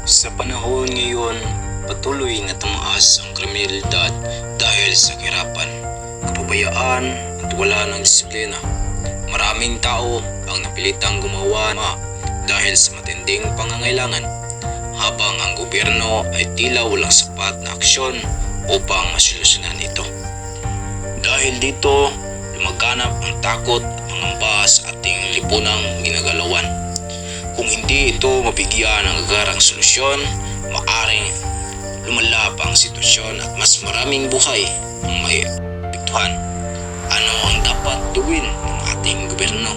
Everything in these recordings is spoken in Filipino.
Sa panahon ngayon, patuloy na tumaas ang kriminalidad dahil sa kahirapan, kapabayaan at wala ng disiplina. Maraming tao ang napilitang gumawa dahil sa matinding pangangailangan, habang ang gobyerno ay tila walang sapat na aksyon upang masolusyonan ito. Dahil dito, lumaganap ang takot at pangamba sa ating lipunang ginagalawan. Kung hindi ito mabigyan ng agarang solusyon, maaring lumala pa ang sitwasyon at mas maraming buhay ang may apektuhan. Ano ang dapat gawin ng ating gobyerno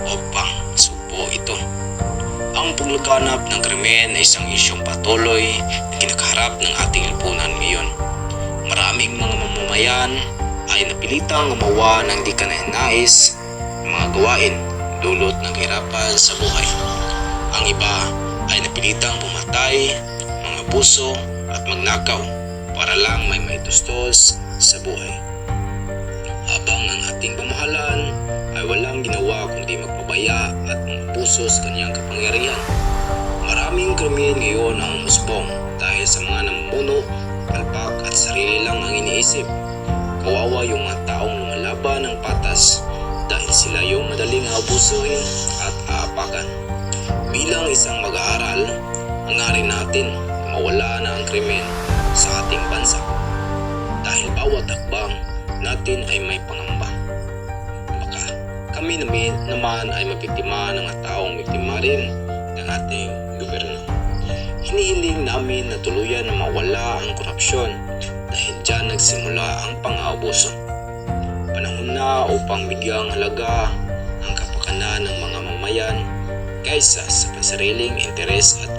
upang supo ito? Ang paglaganap ng krimen ay isang isyong patuloy na kinakaharap ng ating lipunan ngayon. Maraming mga mamamayan ay napilitang gumawa ng di kanais ng mga gawain dulot ng kahirapan sa buhay. Ang iba ay napilitang pumatay, mga abuso at magnakaw para lang may maitustos sa buhay. Habang ang ating pamahalaan ay walang ginawa kundi magpabaya at umabuso sa kanyang kapangyarihan. Maraming krimen ngayon ang umusbong dahil sa mga namumuno, palpak at sarili lang ang iniisip. Kawawa yung mga taong lumalaban ng patas dahil sila yung madaling aabusuhin at aapakan. Bilang isang mag-aaral, hangarin natin na mawala na ang krimen sa ating bansa dahil bawat hakbang natin ay may pangamba. Baka kami naman ay mabiktima ng mga taong biktima rin ng ating gobyerno. Hinihiling namin na tuluyan na mawala ang korupsyon dahil dyan nagsimula ang pang-aabuso. Panahon na upang bigyang halaga ang kapakanan ng mga mamayan kaysa sa pansariling interes at